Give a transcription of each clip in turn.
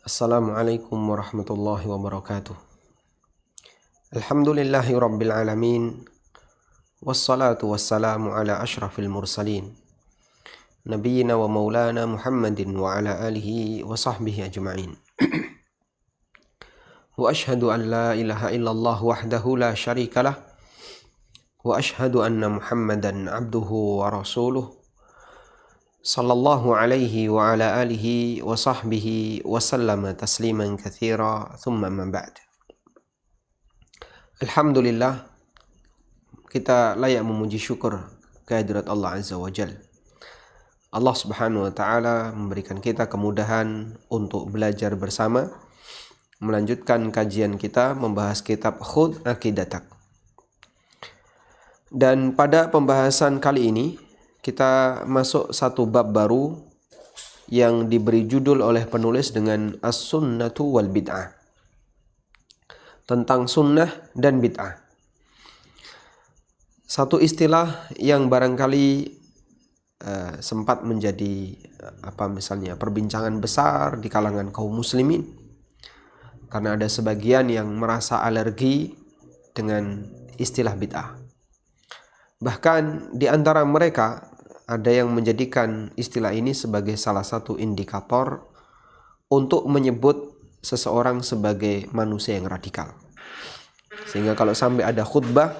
Assalamualaikum warahmatullahi wabarakatuh. Alhamdulillahi rabbil alamin. Wassalatu wassalamu ala ashrafil mursalin. Nabiyyina wa maulana Muhammadin wa ala alihi wa sahbihi ajma'in. Wa ashhadu an la ilaha illallah wahdahu la syarika lah. Wa ashhadu anna Muhammadan abduhu wa rasuluh. Sallallahu alaihi wa ala alihi wa sahbihi wa sallama tasliman katsira thumma ma ba'd. Alhamdulillah, kita layak memuji syukur kehadirat Allah Azza wa Jal. Allah Subhanahu wa taala memberikan kita kemudahan untuk belajar bersama, melanjutkan kajian kita membahas kitab Khudh Aqidatak. Dan pada pembahasan kali ini kita masuk satu bab baru yang diberi judul oleh penulis dengan As-Sunnatu wal Bid'ah, tentang sunnah dan bid'ah. Satu istilah yang barangkali sempat menjadi perbincangan besar di kalangan kaum muslimin, karena ada sebagian yang merasa alergi dengan istilah bid'ah. Bahkan di antara mereka ada yang menjadikan istilah ini sebagai salah satu indikator untuk menyebut seseorang sebagai manusia yang radikal. Sehingga kalau sampai ada khutbah,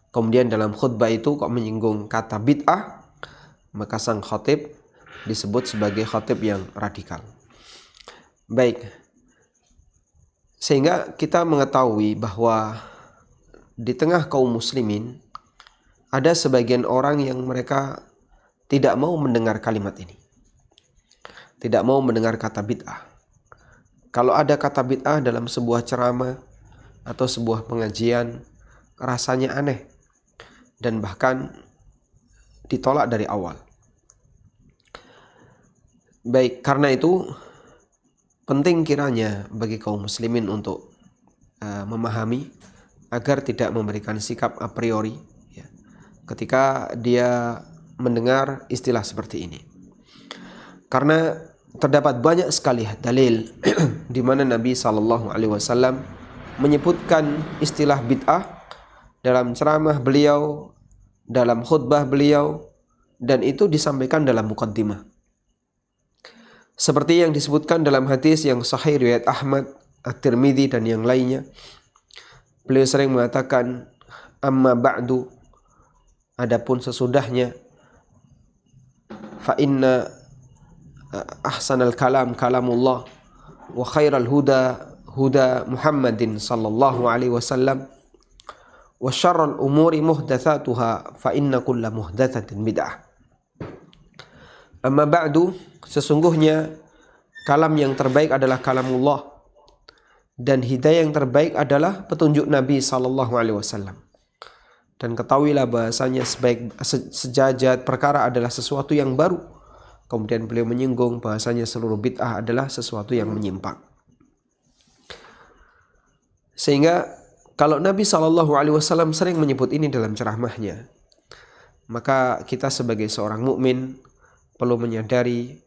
kemudian dalam khutbah itu kok menyinggung kata bid'ah, maka sang khatib disebut sebagai khatib yang radikal. Baik, sehingga kita mengetahui bahwa di tengah kaum muslimin ada sebagian orang yang mereka tidak mau mendengar kalimat ini, tidak mau mendengar kata bid'ah. Kalau ada kata bid'ah dalam sebuah ceramah atau sebuah pengajian, rasanya aneh dan bahkan ditolak dari awal. Baik, karena itu penting kiranya bagi kaum muslimin untuk memahami agar tidak memberikan sikap a priori ketika dia mendengar istilah seperti ini. Karena terdapat banyak sekali dalil di mana Nabi SAW menyebutkan istilah bid'ah dalam ceramah beliau, dalam khutbah beliau, dan itu disampaikan dalam muqaddimah. Seperti yang disebutkan dalam hadis yang sahih riwayat Ahmad, At-Tirmidzi dan yang lainnya. Beliau sering mengatakan, amma ba'du, adapun sesudahnya, fa inna ahsanal kalam kalamullah wa khairal huda huda Muhammadin sallallahu alaihi wasallam wa syarrul umuri muhdatsatuha fa inna kulla muhdatsatin bid'ah. Amma ba'du, sesungguhnya kalam yang terbaik adalah kalamullah dan hidayah yang terbaik adalah petunjuk Nabi sallallahu alaihi wasallam. Dan ketahuilah bahasanya sejajar perkara adalah sesuatu yang baru. Kemudian beliau menyinggung bahasanya seluruh bid'ah adalah sesuatu yang menyimpang. Sehingga kalau Nabi SAW sering menyebut ini dalam ceramahnya, maka kita sebagai seorang mukmin perlu menyadari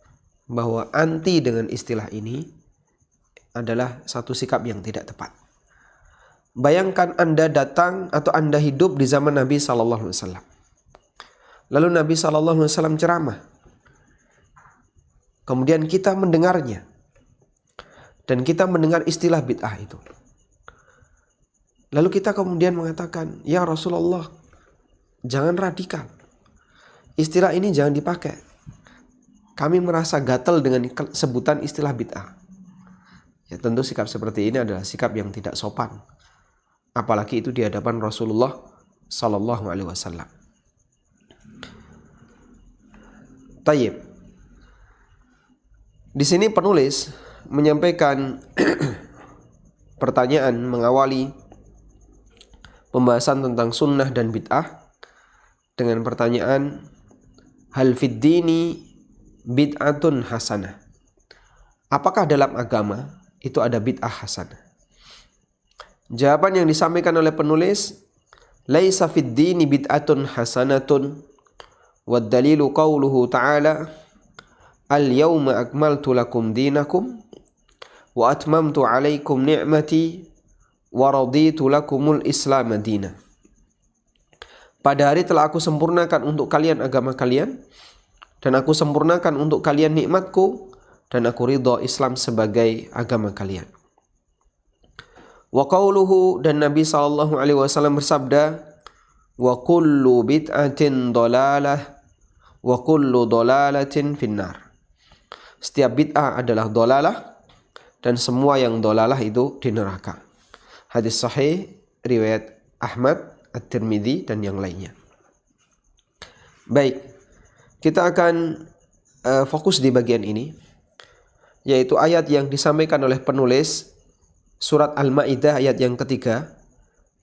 bahwa anti dengan istilah ini adalah satu sikap yang tidak tepat. Bayangkan Anda datang atau Anda hidup di zaman Nabi SAW. Lalu Nabi SAW ceramah. Kemudian kita mendengarnya. Dan kita mendengar istilah bid'ah itu. Lalu kita kemudian mengatakan, ya Rasulullah, jangan radikal. Istilah ini jangan dipakai. Kami merasa gatal dengan sebutan istilah bid'ah. Ya tentu sikap seperti ini adalah sikap yang tidak sopan. Apalagi itu di hadapan Rasulullah sallallahu alaihi wasallam. Tayyib. Di sini penulis menyampaikan pertanyaan mengawali pembahasan tentang sunnah dan bid'ah dengan pertanyaan, hal fid dini bid'atun hasanah? Apakah dalam agama itu ada bid'ah hasanah? Jawaban yang disampaikan oleh penulis, laisa fid dini bid'atun hasanatun wad dalilu qauluhu ta'ala al-yawma akmaltu lakum dinakum wa atmamtu alaikum ni'mati wa raditu lakumul Islam madina. Pada hari telah aku sempurnakan untuk kalian agama kalian, dan aku sempurnakan untuk kalian nikmatku, dan aku ridha Islam sebagai agama kalian. Wa qauluhu, dan Nabi SAW bersabda, wa kullu bid'atin dolalah wa kullu dolalatin finnar. Setiap bid'ah adalah dolalah, dan semua yang dolalah itu di neraka. Hadis sahih riwayat Ahmad, At-Tirmidzi dan yang lainnya. Baik, kita akan fokus di bagian ini, yaitu ayat yang disampaikan oleh penulis surat Al-Maidah ayat yang ketiga,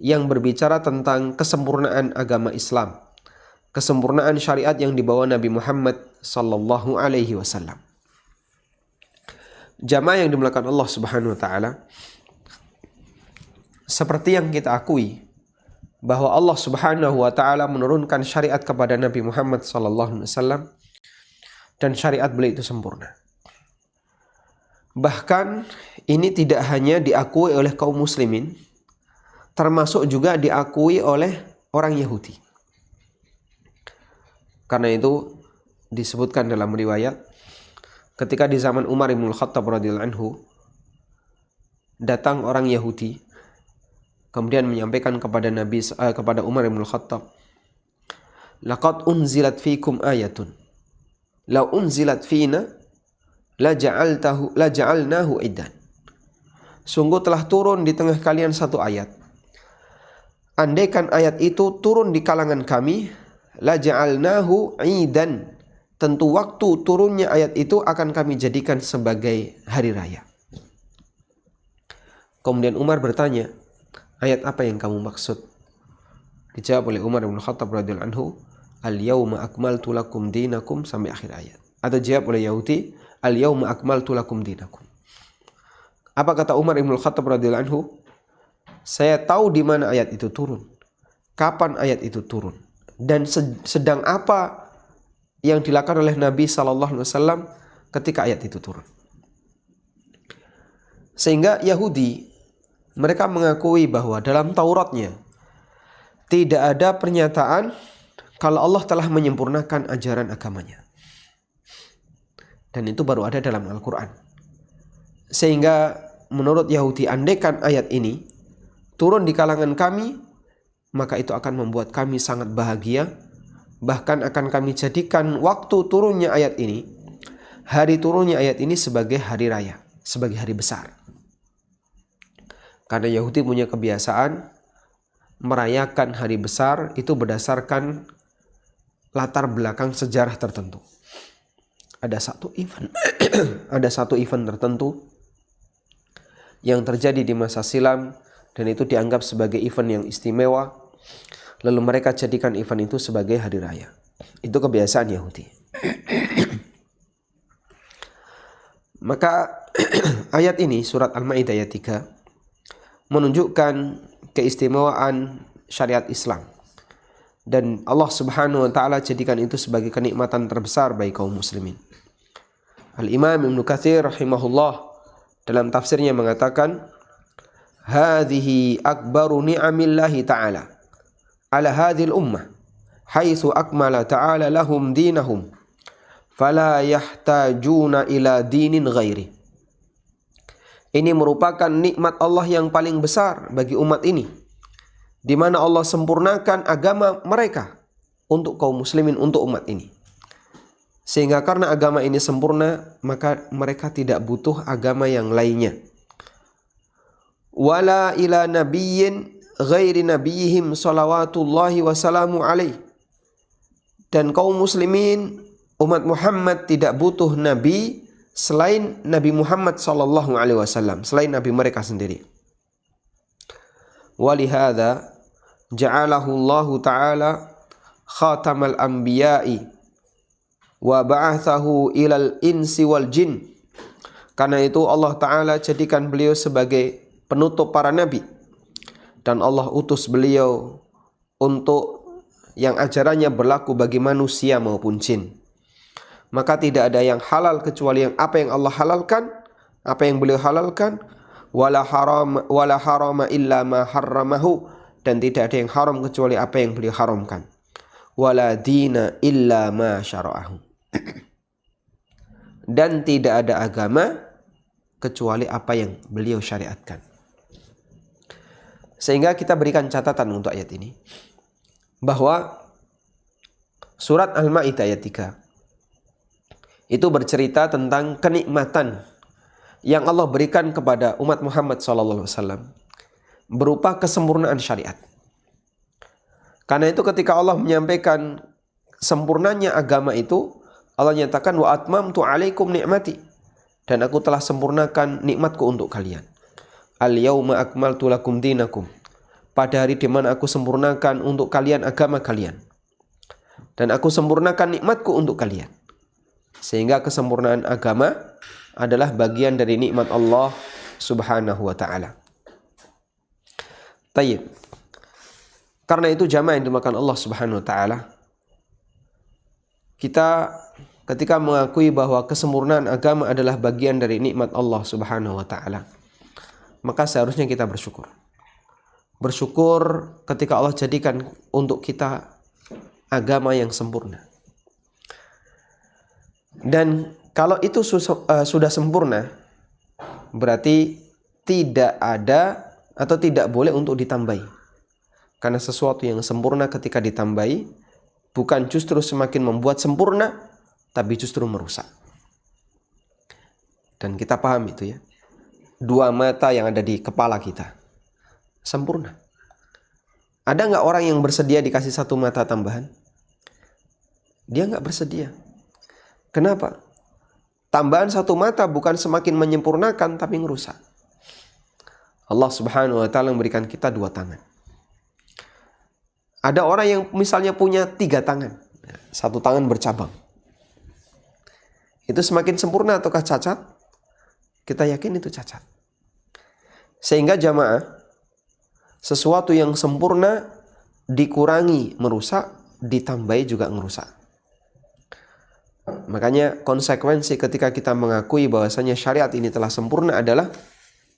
yang berbicara tentang kesempurnaan agama Islam, kesempurnaan syariat yang dibawa Nabi Muhammad sallallahu alaihi wasallam. Jamaah yang dimuliakan Allah Subhanahu wa taala, seperti yang kita akui bahwa Allah Subhanahu wa taala menurunkan syariat kepada Nabi Muhammad sallallahu alaihi wasallam, dan syariat beliau itu sempurna. Bahkan ini tidak hanya diakui oleh kaum muslimin, termasuk juga diakui oleh orang Yahudi. Karena itu disebutkan dalam riwayat, ketika di zaman Umar bin Khattab radhiyallahu anhu, datang orang Yahudi kemudian menyampaikan kepada Umar bin Khattab, laqad unzilat fikum ayatun law unzilat fina la ja'alnahu idan. Sungguh telah turun di tengah kalian satu ayat, andaikan ayat itu turun di kalangan kami, la ja'alnahu idan, tentu waktu turunnya ayat itu akan kami jadikan sebagai hari raya. Kemudian Umar bertanya, ayat apa yang kamu maksud? Dijawab oleh Umar bin Khattab radhiyallahu anhu, al-yawma akmaltu lakum dinakum, sampai akhir ayat. Atau jawab oleh Yahudi, al-yawma akmaltu lakum dinakum. Apa kata Umar bin Khattab radhiyallahu anhu? Saya tahu di mana ayat itu turun, kapan ayat itu turun, dan sedang apa yang dilakukan oleh Nabi sallallahu alaihi wasallam ketika ayat itu turun. Sehingga Yahudi, mereka mengakui bahwa dalam Tauratnya tidak ada pernyataan kalau Allah telah menyempurnakan ajaran agamanya. Dan itu baru ada dalam Al-Quran. Sehingga menurut Yahudi, andaikan ayat ini turun di kalangan kami, maka itu akan membuat kami sangat bahagia. Bahkan akan kami jadikan waktu turunnya ayat ini, hari turunnya ayat ini sebagai hari raya, sebagai hari besar. Karena Yahudi punya kebiasaan merayakan hari besar itu berdasarkan latar belakang sejarah tertentu. Ada satu event tertentu yang terjadi di masa silam, dan itu dianggap sebagai event yang istimewa. Lalu mereka jadikan event itu sebagai hari raya. Itu kebiasaan Yahudi. Maka ayat ini, surat Al-Maidah ayat 3, menunjukkan keistimewaan syariat Islam, dan Allah Subhanahu wa taala jadikan itu sebagai kenikmatan terbesar bagi kaum muslimin. Al-Imam Ibnu Katsir rahimahullah dalam tafsirnya mengatakan, hadhihi akbaru ni'amillahi ta'ala ala hadhil ummah haitsu akmala ta'ala lahum dinahum fala yahtajuna ila dinin ghairi. Ini merupakan nikmat Allah yang paling besar bagi umat ini, di mana Allah sempurnakan agama mereka untuk kaum muslimin, untuk umat ini. Sehingga karena agama ini sempurna, maka mereka tidak butuh agama yang lainnya. Wala ila nabiyyin ghairi nabiyihim salawatullahi wassalamu alaih. Dan kaum muslimin, umat Muhammad tidak butuh nabi selain Nabi Muhammad sallallahu alaihi wasallam, selain nabi mereka sendiri. Walihada ja'alahu Allah Ta'ala khatamal anbiya'i wa ba'athahu ilal insi wal jin. Karena itu Allah Ta'ala jadikan beliau sebagai penutup para nabi, dan Allah utus beliau untuk yang ajarannya berlaku bagi manusia maupun jin. maka tidak ada yang halal kecuali yang apa yang Allah halalkan, apa yang beliau halalkan. Wala harama illa ma harramahu, dan tidak ada yang haram kecuali apa yang beliau haramkan. Wala dina illa ma syara'ahu, dan tidak ada agama kecuali apa yang beliau syariatkan. Sehingga kita berikan catatan untuk ayat ini, bahwa surat Al-Maidah ayat 3 itu bercerita tentang kenikmatan yang Allah berikan kepada umat Muhammad SAW berupa kesempurnaan syariat. Karena itu ketika Allah menyampaikan sempurnanya agama itu, Allah nyatakan wa atmamtu alaikum ni'mati, dan aku telah sempurnakan nikmatku untuk kalian. Al yauma akmaltu lakum dinakum, pada hari di mana aku sempurnakan untuk kalian agama kalian, dan aku sempurnakan nikmatku untuk kalian. Sehingga kesempurnaan agama adalah bagian dari nikmat Allah Subhanahu wa taala. Tayyib. Karena itu jamaah yang dimakan Allah Subhanahu wa taala, kita ketika mengakui bahwa kesempurnaan agama adalah bagian dari nikmat Allah Subhanahu wa taala, maka seharusnya kita bersyukur. Bersyukur ketika Allah jadikan untuk kita agama yang sempurna. Dan kalau itu sudah sempurna, berarti tidak ada atau tidak boleh untuk ditambahi. Karena sesuatu yang sempurna ketika ditambahi, bukan justru semakin membuat sempurna, tapi justru merusak. Dan kita paham itu ya. Dua mata yang ada di kepala kita sempurna. Ada nggak orang yang bersedia dikasih satu mata tambahan? Dia nggak bersedia. Kenapa? Tambahan satu mata bukan semakin menyempurnakan, tapi merusak. Allah Subhanahu wa taala memberikan kita dua tangan. Ada orang yang misalnya punya 3 tangan, satu tangan bercabang. Itu semakin sempurna ataukah cacat? Kita yakin itu cacat. Sehingga jamaah, sesuatu yang sempurna dikurangi merusak, ditambahi juga merusak. Makanya konsekuensi ketika kita mengakui bahwasanya syariat ini telah sempurna adalah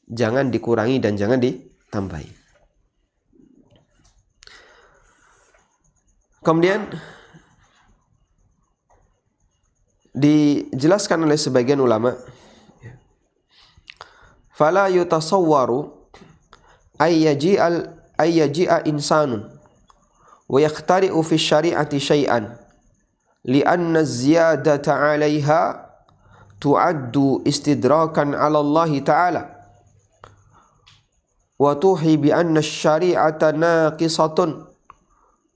jangan dikurangi dan jangan ditambahi. Kemudian dijelaskan oleh sebagian ulama, fala yutasawwaru ayyaji'a insanun wa yaqtari'u fi syari'ati syai'an li'anna ziyadata 'alaiha tu'addu istidrakan 'ala Allah ta'ala wa tuhi bi anna asy-syari'ata naqisatun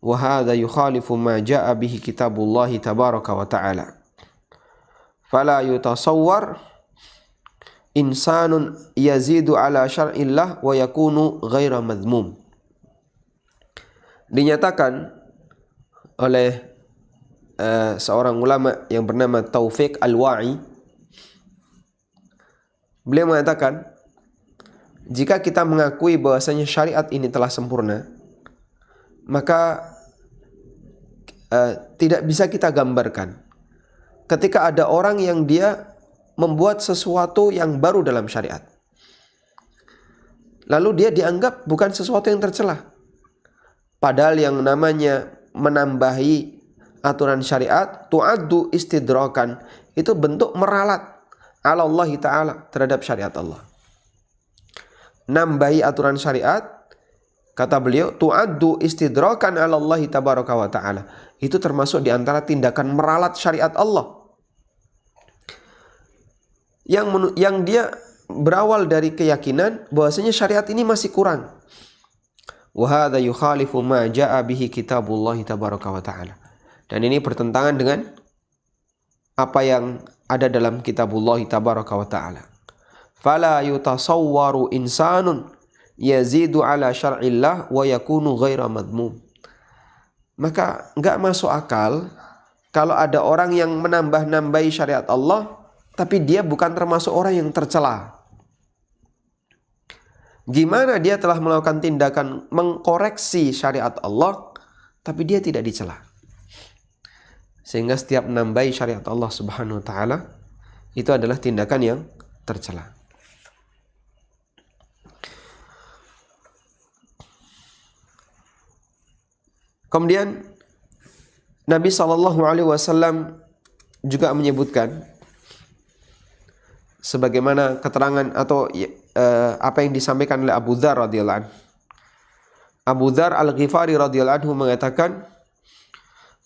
wa hadha yukhalifu ma ja'a bihi kitabullah tabaraka wa ta'ala. Fala yutasawwar insanun yazidu 'ala syar'illah wa yakunu ghaira madhmum. Dinyatakan oleh seorang ulama yang bernama Taufiq Al-Wa'i. Beliau mengatakan, jika kita mengakui bahwasanya syariat ini telah sempurna, maka tidak bisa kita gambarkan ketika ada orang yang dia membuat sesuatu yang baru dalam syariat, lalu dia dianggap bukan sesuatu yang tercela. Padahal yang namanya menambahi aturan syariat, tu'addu istidrakan, itu bentuk meralat ala Allah ta'ala, terhadap syariat Allah. Nambahi aturan syariat, kata beliau, tu'addu istidrakan ala Allah tabaraka wa ta'ala, itu termasuk diantara tindakan meralat syariat Allah, yang dia berawal dari keyakinan bahwasanya syariat ini masih kurang. Wa hadza yukhalifu ma jaa bihi kitabullah tabaraka wa ta'ala. Dan ini bertentangan dengan apa yang ada dalam kitabullah tabaraka wa ta'ala. Fala yutasawwaru insanun yazidu ala syar'illah wa yakunu ghaira madmum. Maka enggak masuk akal kalau ada orang yang menambah-nambahi syariat Allah, tapi dia bukan termasuk orang yang tercela. Gimana dia telah melakukan tindakan mengkoreksi syariat Allah, tapi dia tidak dicela. sehingga setiap menambahi syariat Allah Subhanahu wa taala itu adalah tindakan yang tercela. Kemudian Nabi SAW juga menyebutkan sebagaimana keterangan atau apa yang disampaikan oleh Abu Dzar radhiyallahu anhu. Abu Dzar Al-Ghifari radhiyallahu anhu mengatakan,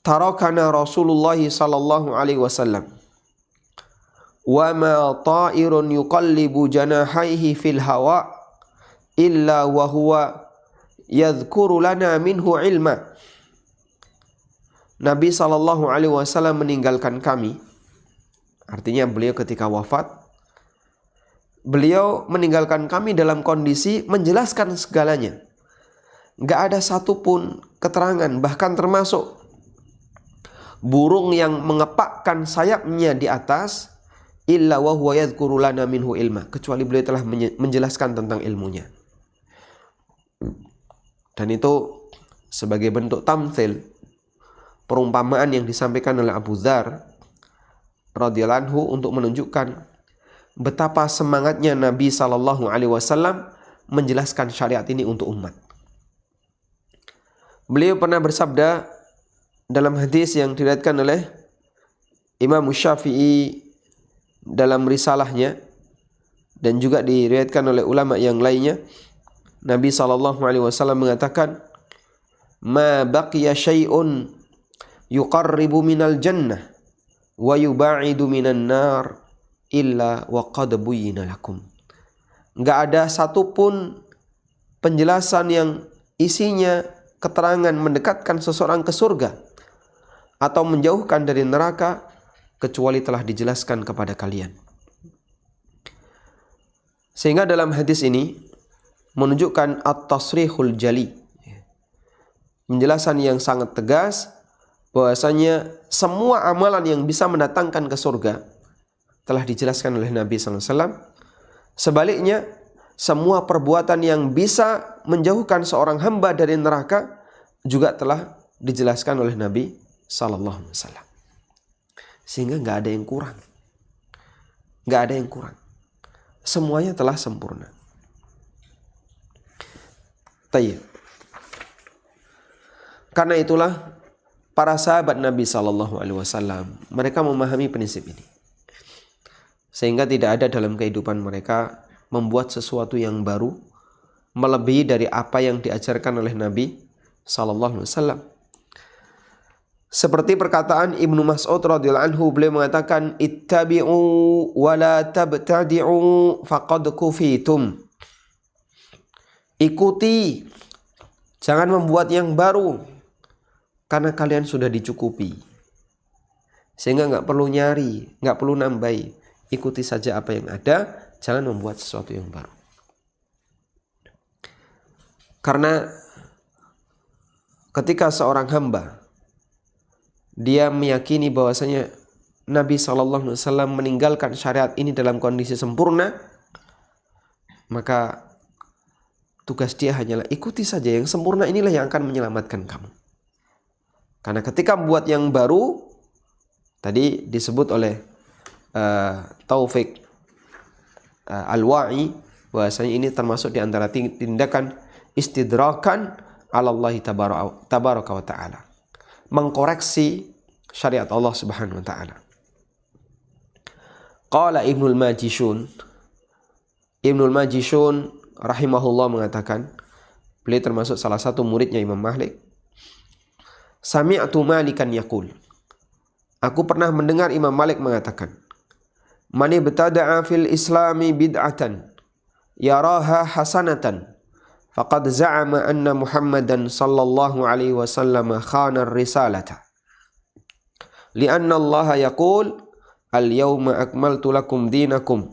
tarakana Rasulullah sallallahu alaihi wasallam wa ma ta'irun yuqallibu janahaihi fil hawa illa wa huwa yadhkuru lana minhu ilma. Nabi sallallahu alaihi wasallam meninggalkan kami, artinya beliau ketika wafat, beliau meninggalkan kami dalam kondisi menjelaskan segalanya. Gak ada satupun keterangan, bahkan termasuk burung yang mengepakkan sayapnya di atas, illa wa huwa yadhkuru lana minhu ilma, kecuali beliau telah menjelaskan tentang ilmunya. Dan itu sebagai bentuk tamtsil, perumpamaan yang disampaikan oleh Abu Dzar radhiyallahu anhu untuk menunjukkan betapa semangatnya Nabi sallallahu alaihi wasallam menjelaskan syariat ini untuk umat. Beliau pernah bersabda dalam hadis yang diriwayatkan oleh Imam Syafi'i dalam risalahnya dan juga diriwayatkan oleh ulama yang lainnya. Nabi SAW mengatakan, "Ma baqiya syai'un yuqarribu minal jannah wa yuba'idu minan nar illa wa qad buyyina lakum." Enggak ada satupun penjelasan yang isinya keterangan mendekatkan seseorang ke surga atau menjauhkan dari neraka kecuali telah dijelaskan kepada kalian. Sehingga dalam hadis ini menunjukkan at-tasrihul jali, penjelasan yang sangat tegas bahwasanya semua amalan yang bisa mendatangkan ke surga telah dijelaskan oleh Nabi SAW. Sebaliknya, semua perbuatan yang bisa menjauhkan seorang hamba dari neraka juga telah dijelaskan oleh Nabi sallallahu alaihi wasallam. Sehingga nggak ada yang kurang. Nggak ada yang kurang. Semuanya telah sempurna. Tayyib. Karena itulah para sahabat Nabi sallallahu alaihi wasallam, mereka memahami prinsip ini. Sehingga tidak ada dalam kehidupan mereka membuat sesuatu yang baru melebihi dari apa yang diajarkan oleh Nabi sallallahu alaihi wasallam. Seperti perkataan Ibnu Mas'ud radhiyallahu anhu, beliau mengatakan, "Ittabi'u wa la tabtadi'u faqad kufitum." Ikuti, jangan membuat yang baru, karena kalian sudah dicukupi. Sehingga nggak perlu nyari, nggak perlu nambahi. Ikuti saja apa yang ada, jangan membuat sesuatu yang baru. Karena ketika seorang hamba dia meyakini bahwasanya Nabi SAW meninggalkan syariat ini dalam kondisi sempurna, maka tugas dia hanyalah ikuti saja yang sempurna, inilah yang akan menyelamatkan kamu. Karena ketika membuat yang baru, tadi disebut oleh Taufik Al-Wa'i bahwasanya ini termasuk di antara tindakan istidrakan ala Allah tabaraka wa ta'ala, mengkoreksi syariat Allah Subhanahu wa ta'ala. Qala Ibnul Majishun rahimahullah mengatakan, beliau termasuk salah satu muridnya Imam Malik, sami'tu Malikan yaqul, aku pernah mendengar Imam Malik mengatakan, man ibtada'a fil islami bid'atan yaraha hasanatan faqad za'ama anna Muhammadan sallallahu alaihi wasallam khana ar-risalata li'anna Allah yaqul al-yawma akmaltu lakum dinakum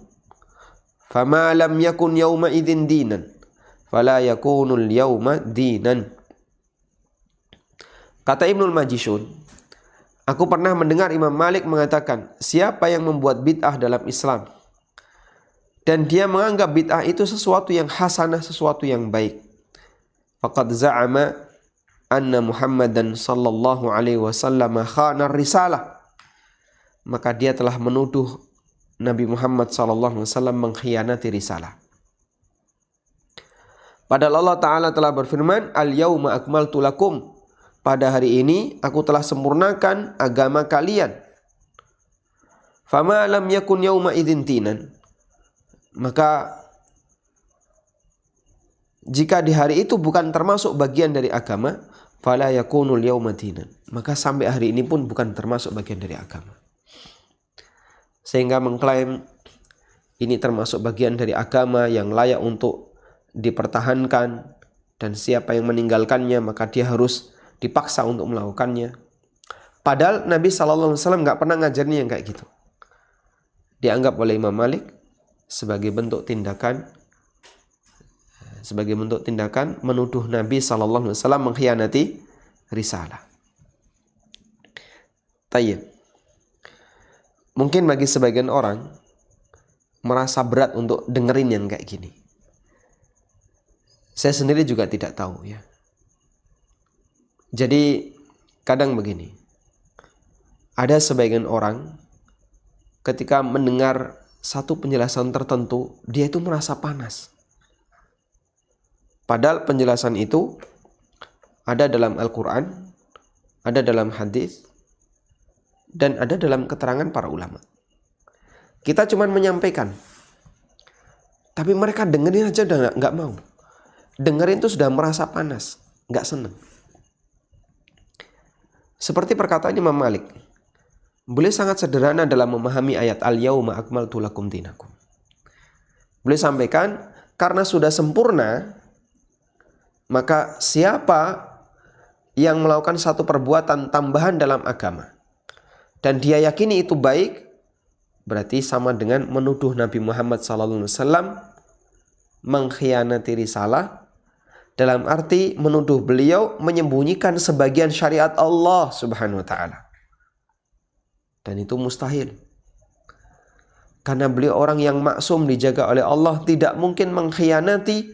fama lam yakun yawma idzin dinan fala yakunu al-yawma dinan. Kata Ibnul Majishun, aku pernah mendengar Imam Malik mengatakan, siapa yang membuat bid'ah dalam Islam dan dia menganggap bid'ah itu sesuatu yang hasanah, sesuatu yang baik, faqad za'ama anna Muhammadan sallallahu alaihi wasallam khana risalah, maka dia telah menuduh Nabi Muhammad sallallahu alaihi wasallam mengkhianati risalah. Padahal Allah Ta'ala telah berfirman, al-yauma akmaltu lakum, pada hari ini aku telah sempurnakan agama kalian. Fama lam yakun yauma idzin tinan, maka jika di hari itu bukan termasuk bagian dari agama, fala yakunul yauma dinan, maka sampai hari ini pun bukan termasuk bagian dari agama. Sehingga mengklaim ini termasuk bagian dari agama yang layak untuk dipertahankan, dan siapa yang meninggalkannya maka dia harus dipaksa untuk melakukannya. Padahal Nabi SAW gak pernah ngajarnya yang kayak gitu. Dianggap oleh Imam Malik sebagai bentuk tindakan menuduh Nabi SAW mengkhianati risalah. Tayyib. Mungkin bagi sebagian orang merasa berat untuk dengerin yang kayak gini. Saya sendiri juga tidak tahu ya. Jadi kadang begini, ada sebagian orang ketika mendengar satu penjelasan tertentu, dia itu merasa panas. Padahal penjelasan itu ada dalam Al-Quran, ada dalam hadis, dan ada dalam keterangan para ulama. Kita cuma menyampaikan, tapi mereka dengerin aja udah nggak mau. Dengerin itu sudah merasa panas, nggak senang. Seperti perkataan Imam Malik, beliau sangat sederhana dalam memahami ayat al-yauma akmaltu lakum dinakum. Beliau sampaikan, karena sudah sempurna, maka siapa yang melakukan satu perbuatan tambahan dalam agama dan dia yakini itu baik, berarti sama dengan menuduh Nabi Muhammad SAW mengkhianati risalah, dalam arti menuduh beliau menyembunyikan sebagian syariat Allah Subhanahu wa ta'ala. Dan itu mustahil. Karena beliau orang yang maksum, dijaga oleh Allah, tidak mungkin mengkhianati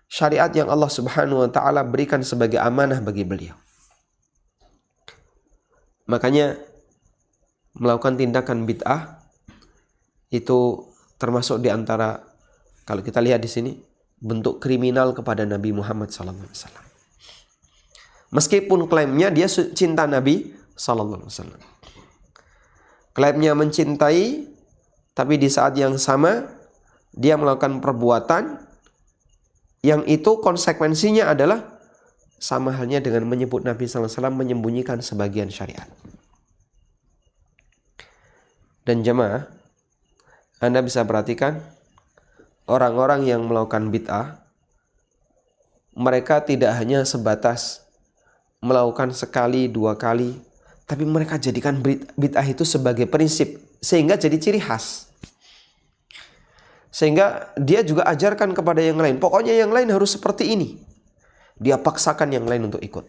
syariat yang Allah Subhanahu wa ta'ala berikan sebagai amanah bagi beliau. Makanya melakukan tindakan bid'ah itu termasuk di antara, kalau kita lihat di sini, bentuk kriminal kepada Nabi Muhammad SAW. Meskipun klaimnya dia cinta Nabi SAW, klaimnya mencintai, tapi di saat yang sama dia melakukan perbuatan yang itu konsekuensinya adalah sama halnya dengan menyebut Nabi SAW menyembunyikan sebagian syariat. Dan jemaah, Anda bisa perhatikan, orang-orang yang melakukan bid'ah, mereka tidak hanya sebatas melakukan sekali, dua kali, tapi mereka jadikan bid'ah itu sebagai prinsip, sehingga jadi ciri khas. Sehingga dia juga ajarkan kepada yang lain, pokoknya yang lain harus seperti ini. Dia paksakan yang lain untuk ikut.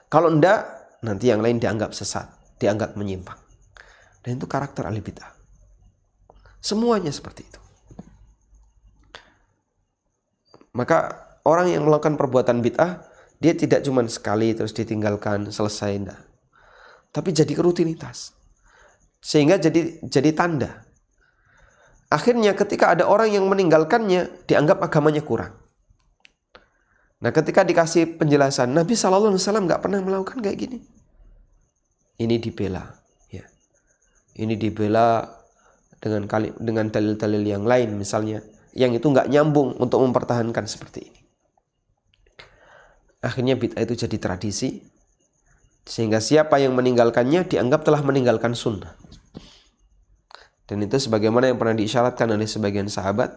Kalau enggak, nanti yang lain dianggap sesat, dianggap menyimpang. Dan itu karakter ahli bid'ah. Semuanya seperti itu. Maka orang yang melakukan perbuatan bid'ah, dia tidak cuma sekali terus ditinggalkan, selesai, enggak. Tapi jadi rutinitas. Sehingga jadi tanda. Akhirnya ketika ada orang yang meninggalkannya, dianggap agamanya kurang. Nah, ketika dikasih penjelasan, Nabi SAW nggak pernah melakukan kayak gini. Ini dibela. Ya. Ini dibela dengan dalil-dalil yang lain misalnya, yang itu nggak nyambung untuk mempertahankan seperti ini. Akhirnya bid'ah itu jadi tradisi, sehingga siapa yang meninggalkannya dianggap telah meninggalkan sunnah. Dan itu sebagaimana yang pernah diisyaratkan oleh sebagian sahabat,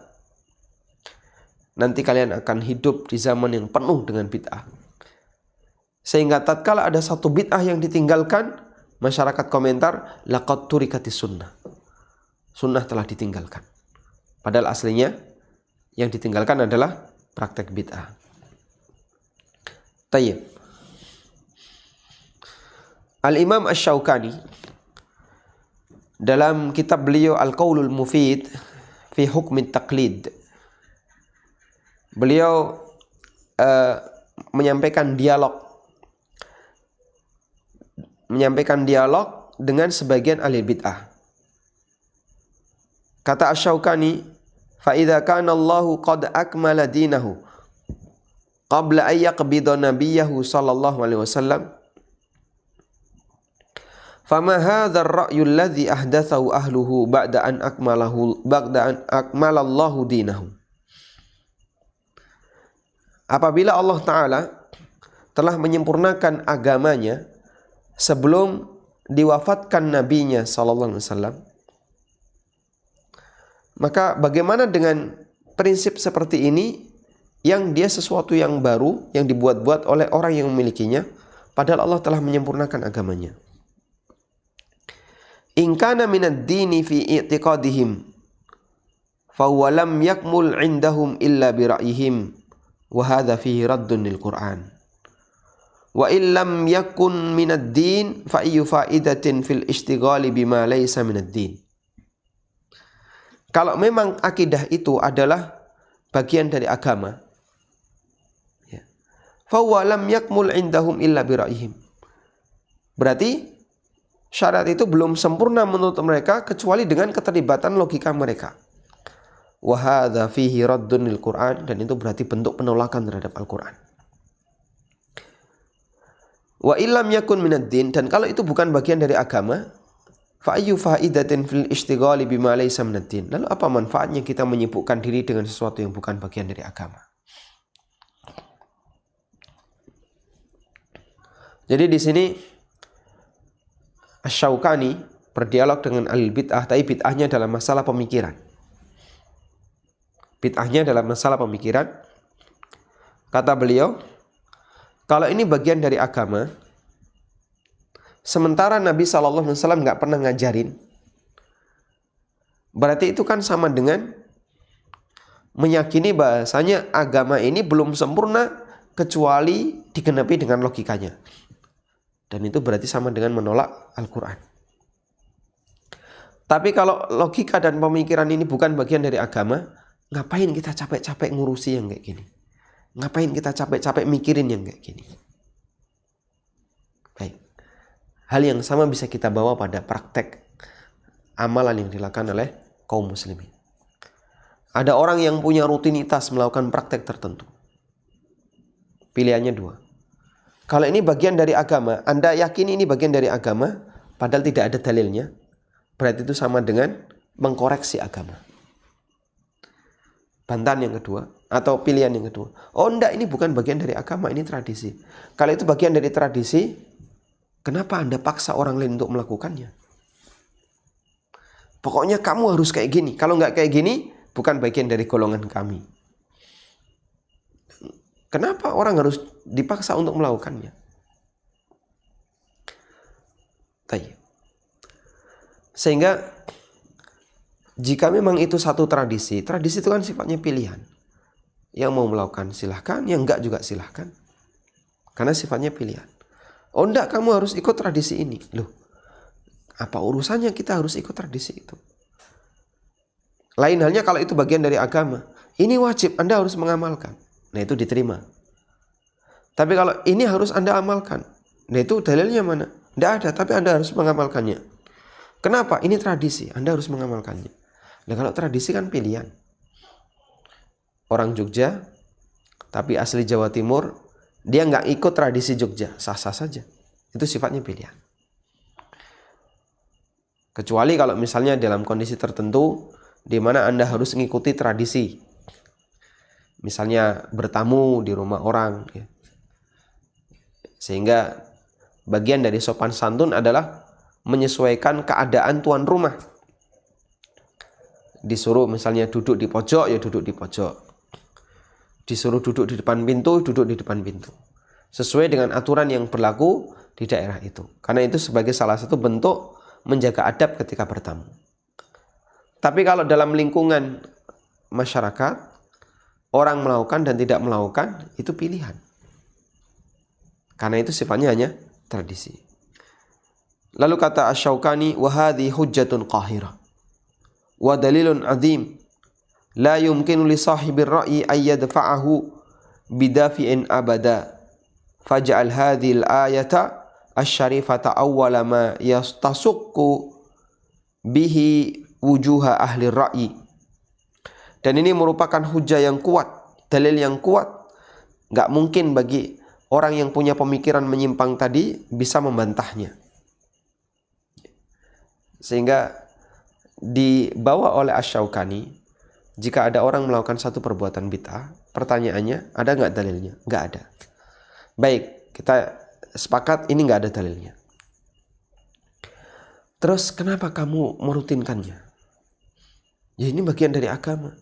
nanti kalian akan hidup di zaman yang penuh dengan bid'ah. Sehingga tatkala ada satu bid'ah yang ditinggalkan, masyarakat komentar, laqad turikatis sunnah. Sunnah telah ditinggalkan. Padahal aslinya yang ditinggalkan adalah praktek bid'ah. Tayyib. Al-Imam Asy-Syaukani dalam kitab beliau Al-Qaulul Mufid fi Hukmi Taqlid, beliau menyampaikan dialog menyampaikan dialog dengan sebagian ahli bid'ah. Kata Asy-Syaukani, fa idza kana Allahu qad akmala dinahu qabla ay yaqbida nabiyahu sallallahu alaihi wasallam, fama hadzal ra'yu alladhi ahdatsahu ahluhu ba'da an akmalallahu dinahu. Apabila Allah Ta'ala telah menyempurnakan agamanya sebelum diwafatkan nabinya sallallahu alaihi wasallam, maka bagaimana dengan prinsip seperti ini yang dia sesuatu yang baru yang dibuat-buat oleh orang yang memilikinya padahal Allah telah menyempurnakan agamanya. In kana minad dini fi i'tiqadihim fa huwa lam yakmul 'indahum illa bi ra'yihim wa hadha fihi raddun lil Qur'an. Wa in lam yakun minad din fa ayyu fa'idatin fil ishtighali bima laysa minad din. Kalau memang akidah itu adalah bagian dari agama, ya, fa huwa lam yakmul 'indahum illa bi ra'yihim. Berarti syariat itu belum sempurna menurut mereka kecuali dengan keterlibatan logika mereka. Wa hadza fihi raddun lil Qur'an, dan itu berarti bentuk penolakan terhadap Al-Qur'an. Wa illam yakun minad din, dan kalau itu bukan bagian dari agama, fa ayyu fa'idatin fil ishtighali bima laysa minad din. Lalu apa manfaatnya kita menyibukkan diri dengan sesuatu yang bukan bagian dari agama? Jadi di sini Asy-Syaukani berdialog dengan ahli bid'ah, tapi bid'ahnya dalam masalah pemikiran. Bid'ahnya dalam masalah pemikiran. Kata beliau, kalau ini bagian dari agama, sementara Nabi SAW nggak pernah ngajarin, berarti itu kan sama dengan meyakini bahasanya agama ini belum sempurna kecuali digenapi dengan logikanya. Dan itu berarti sama dengan menolak Al-Quran. Tapi kalau logika dan pemikiran ini bukan bagian dari agama, ngapain kita capek-capek ngurusi yang kayak gini? Ngapain kita capek-capek mikirin yang kayak gini? Baik. Hal yang sama bisa kita bawa pada praktek amalan yang dilakukan oleh kaum muslimin. Ada orang yang punya rutinitas melakukan praktek tertentu. Pilihannya dua. Kalau ini bagian dari agama, Anda yakin ini bagian dari agama, padahal tidak ada dalilnya, berarti itu sama dengan mengkoreksi agama. Bantahan yang kedua, atau pilihan yang kedua. Oh enggak, ini bukan bagian dari agama, ini tradisi. Kalau itu bagian dari tradisi, kenapa Anda paksa orang lain untuk melakukannya? Pokoknya kamu harus kayak gini. Kalau nggak kayak gini, bukan bagian dari golongan kami. Kenapa orang harus dipaksa untuk melakukannya? Sehingga jika memang itu satu tradisi, tradisi itu kan sifatnya pilihan. Yang mau melakukan silahkan, yang enggak juga silahkan. Karena sifatnya pilihan. Oh enggak, kamu harus ikut tradisi ini. Loh, apa urusannya kita harus ikut tradisi itu? Lain halnya kalau itu bagian dari agama. Ini wajib, Anda harus mengamalkan. Nah itu diterima. Tapi kalau ini harus Anda amalkan, nah itu dalilnya mana? Tidak ada, tapi Anda harus mengamalkannya. Kenapa? Ini tradisi, Anda harus mengamalkannya. Nah kalau tradisi kan pilihan. Orang Jogja, tapi asli Jawa Timur, dia nggak ikut tradisi Jogja, sah-sah saja. Itu sifatnya pilihan. Kecuali kalau misalnya dalam kondisi tertentu, di mana Anda harus mengikuti tradisi. Misalnya bertamu di rumah orang, ya. Sehingga bagian dari sopan santun adalah menyesuaikan keadaan tuan rumah. Disuruh misalnya duduk di pojok, ya duduk di pojok. Disuruh duduk di depan pintu, duduk di depan pintu. Sesuai dengan aturan yang berlaku di daerah itu. Karena itu sebagai salah satu bentuk menjaga adab ketika bertamu. Tapi kalau dalam lingkungan masyarakat, orang melakukan dan tidak melakukan, itu pilihan. Karena itu sifatnya hanya tradisi. Lalu kata Asy-Syaukani, wa hadhi hujjatun qahirah wa dalilun azim la yumkinu li sahibir ra'yi ay yadfa'ahu bidafi'in abada faj'al hadhil ayata asy-syarifata awwala ma yastasuqqu bihi wujuha ahli ra'yi. Dan ini merupakan hujah yang kuat, dalil yang kuat. Gak mungkin bagi orang yang punya pemikiran menyimpang tadi bisa membantahnya. Sehingga dibawa oleh Asy-Syaukani, jika ada orang melakukan satu perbuatan bid'ah, pertanyaannya, ada nggak dalilnya? Nggak ada. Baik, kita sepakat ini nggak ada dalilnya. Terus kenapa kamu merutinkannya? Ya ini bagian dari agama.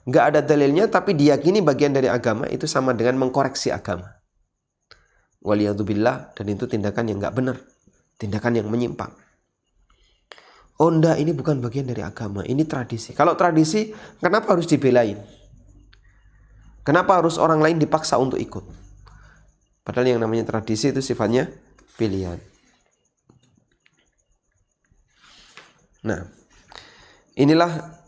Nggak ada dalilnya tapi diyakini bagian dari agama, itu sama dengan mengkoreksi agama. Waliyadzubillah, dan itu tindakan yang nggak benar, tindakan yang menyimpang. Oh enggak, ini bukan bagian dari agama, ini tradisi. Kalau tradisi, kenapa harus dibelain? Kenapa harus orang lain dipaksa untuk ikut? Padahal yang namanya tradisi itu sifatnya pilihan. Nah, inilah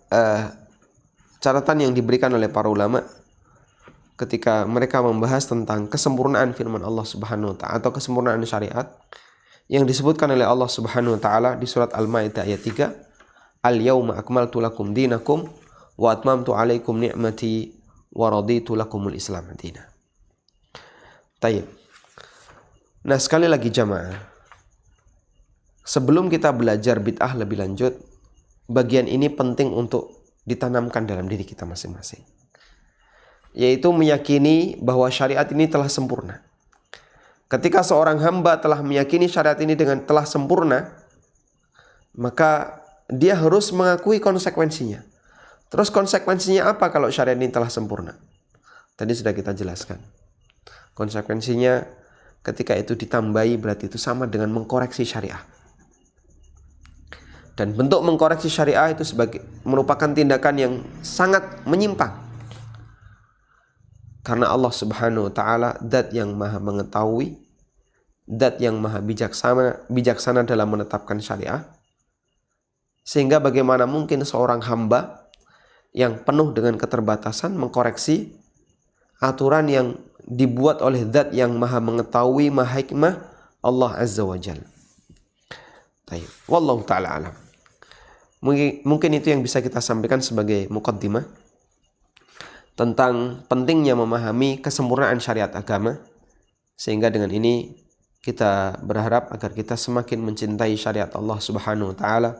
catatan yang diberikan oleh para ulama ketika mereka membahas tentang kesempurnaan firman Allah Subhanahu wa ta'ala atau kesempurnaan syariat yang disebutkan oleh Allah Subhanahu wa ta'ala di surat Al-Maidah ayat 3, Al-yawma akmaltu lakum dinakum wa atmamtu alaikum ni'mati wa raditu lakumul Islam madina. Tayyib. Nah, sekali lagi jamaah, sebelum kita belajar bid'ah lebih lanjut, bagian ini penting untuk ditanamkan dalam diri kita masing-masing, yaitu meyakini bahwa syariat ini telah sempurna. Ketika seorang hamba telah meyakini syariat ini dengan telah sempurna, maka dia harus mengakui konsekuensinya. Terus konsekuensinya apa kalau syariat ini telah sempurna? Tadi sudah kita jelaskan. Konsekuensinya ketika itu ditambahi berarti itu sama dengan mengkoreksi syariah. Dan bentuk mengkoreksi syariah itu merupakan tindakan yang sangat menyimpang. Karena Allah Subhanahu wa ta'ala zat yang maha mengetahui, zat yang maha bijaksana dalam menetapkan syariah. Sehingga bagaimana mungkin seorang hamba yang penuh dengan keterbatasan mengkoreksi aturan yang dibuat oleh zat yang maha mengetahui, maha hikmah, Allah Azza wa Jalla. Wallahu ta'ala alam. Mungkin itu yang bisa kita sampaikan sebagai muqaddimah tentang pentingnya memahami kesempurnaan syariat agama, sehingga dengan ini kita berharap agar kita semakin mencintai syariat Allah Subhanahu wa ta'ala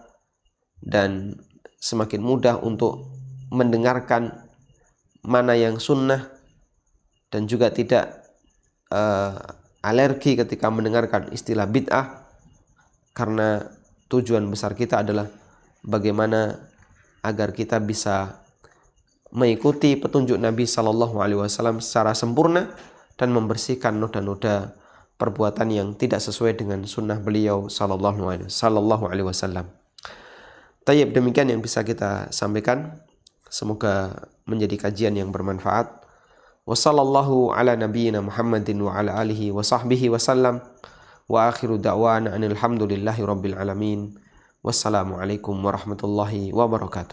dan semakin mudah untuk mendengarkan mana yang sunnah dan juga tidak alergi ketika mendengarkan istilah bid'ah, karena tujuan besar kita adalah bagaimana agar kita bisa mengikuti petunjuk Nabi SAW secara sempurna dan membersihkan noda-noda perbuatan yang tidak sesuai dengan sunnah beliau Sallallahu Alaihi Wasallam. Tayyib, demikian yang bisa kita sampaikan. Semoga menjadi kajian yang bermanfaat. Wassallallahu ala nabiyyina Muhammadin wa ala alihi wa sahbihi wasallam. Wa akhiru da'wana anil hamdulillahi rabbil alamin. Wassalamualaikum warahmatullahi wabarakatuh.